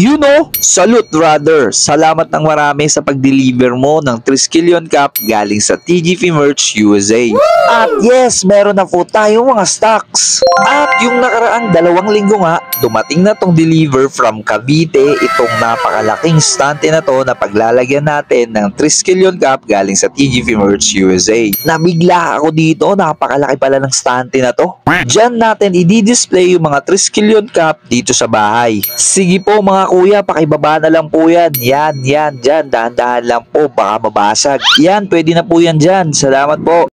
You know, salute brother. Salamat ng marami sa pag-deliver mo ng Triskelion Cup galing sa TGP Merch USA. At yes, meron na po tayong mga stocks. At yung nakaraang 2 linggo nga, dumating na tong deliver from Cavite itong napakalaking stante na to na paglalagyan natin ng Triskelion Cup galing sa TGP Merch USA. Nabigla ako dito, napakalaki pala ng stante na to. Diyan natin i-display yung mga Triskelion Cup dito sa bahay. Sige po mga kuya, pakibaba na lang po yan. Yan, dyan. Dahan-dahan lang po, baka mabasag. Yan, pwede na po yan dyan. Salamat po.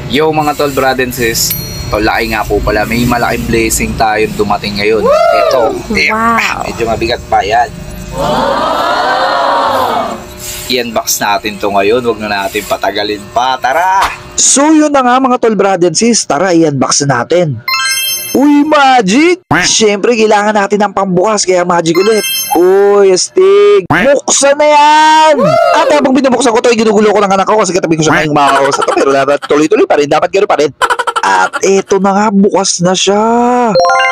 Yo mga tol, brad and sis. Tol, laki nga po pala. May malaking blessing tayong dumating ngayon. Ito. Wow. Medyo mabigat pa yan. I-unbox natin to ngayon. Huwag na natin patagalin pa. Tara! So yun na nga mga tol, brad and sis. Tara, i-unbox na natin. Uy, magic! Siyempre, kailangan natin ng pambukas, kaya magic ulit. Uy, astig! Buksan na yan! At habang binubuksan ko ito, ginugulo ko ng anak ko kasi katabi ko siya ngayong mga sa ito. Pero dapat tuloy-tuloy pa rin, dapat gano'n pa rin. At eto na nga, bukas na siya.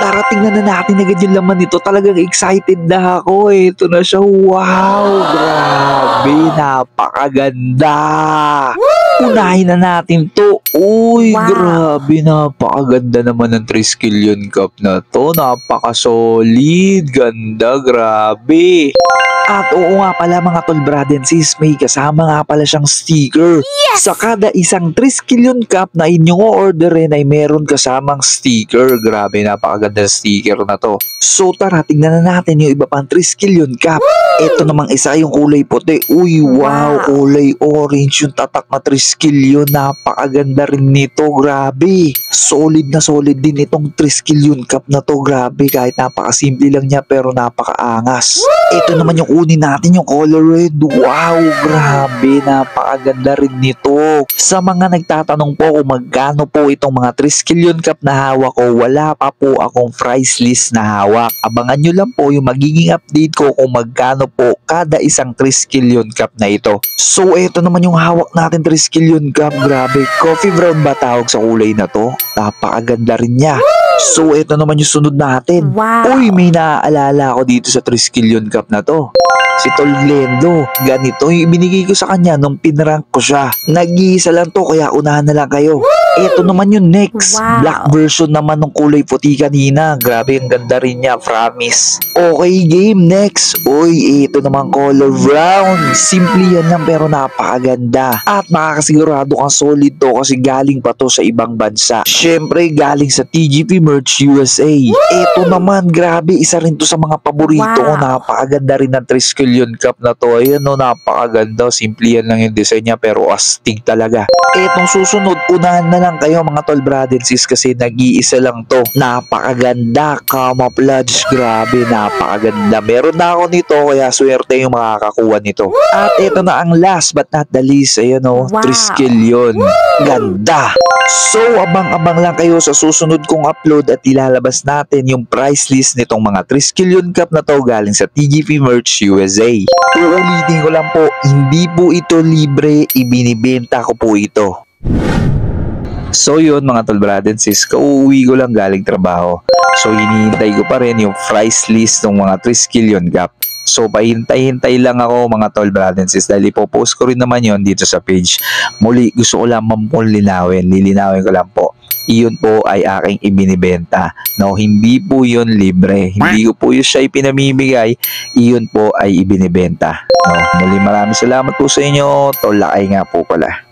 Tara, tingnan na natin agad yung laman nito. Talagang excited na ako. Eto na siya. Wow! Grabe! Napakaganda! Unahin na natin to. Uy, wow. Grabe, napakaganda naman ng Triskelion Cup na to. Napaka-solid. Ganda, grabe. At oo nga pala mga tol, brad and sis, may kasama nga pala siyang sticker. Yes! Sa kada isang Triskelion Cup na inyong orderin ay meron kasamang sticker. Grabe, napakaganda sticker na to. So tara, tignan na natin yung iba pang Triskelion Cup. Ito namang isa, yung kulay puti. Uy, wow, kulay orange yung tatak na Triskelion. Napakaganda rin nito, grabe. Solid na solid din itong Triskelion Cup na to, grabe. Kahit napakasimple lang niya pero napakaangas. Ito naman yung kunin natin, yung color red. Wow, grabe, napakaganda rin nito. Sa mga nagtatanong po kung magkano po itong mga Triskelion Cup na hawak ko, wala pa po akong price list na hawak. Abangan nyo lang po yung magiging update ko kung magkano po kada isang Triskelion Cup na ito. So ito naman yung hawak natin Triskelion Cup, grabe. Coffee brown ba tawag sa kulay na to? Napakaganda rin niya. So ito naman yung sunod natin. Wow. Uy, may naaalala ako dito sa Triskelion Cup na to. Si Tol Glendo, ganito yung ibinigay ko sa kanya nung pinrank ko siya. Nag-iisa lang to kaya unahan na lang kayo. Ito naman yung next. Wow. Black version naman ng kulay puti kanina. Grabe, ang ganda rin niya, promise. Okay, game next. Uy, ito naman color brown. Simple yan lang pero napakaganda. At makakasigurado kang solid to kasi galing pa to sa ibang bansa. Syempre, galing sa TGP Merch USA. Ito naman, grabe, isa rin to sa mga paborito ko. Wow. Napakaganda rin ng Triskelion Cup na to. Ayan o, napakaganda. Simple yan lang yung design niya pero astig talaga. Etong susunod, unahan na lang kayo mga tol, brad and sis kasi nag-iisa lang to. Napakaganda, camouflage, grabe, napakaganda. Meron na ako nito kaya swerte yung makakakuha nito. At ito na ang last but not the least, ayan o, Wow. Triskelion. Ganda. So, abang-abang lang kayo sa susunod kong upload at ilalabas natin yung price list nitong mga Triskelion Cup na to galing sa TGP Merch USA. Uulitin ko lang po, hindi po ito libre, ibinibenta ko po ito. So yun mga tol, brad and sis, kauuwi ko lang galing trabaho. So hinihintay ko pa rin yung price list ng mga Triskelion Cup. So pahintay-hintay lang ako mga tol, brad and sis dahil ipopost ko rin naman yon dito sa page. Muli, gusto ko lang lilinawin ko lang po. Iyon po ay aking ibinibenta. No, hindi po yun libre. Hindi ko po yun siya ipinamimigay. Iyon po ay ibinibenta. No, muli maraming salamat po sa inyo. Tol Lakay nga po pala.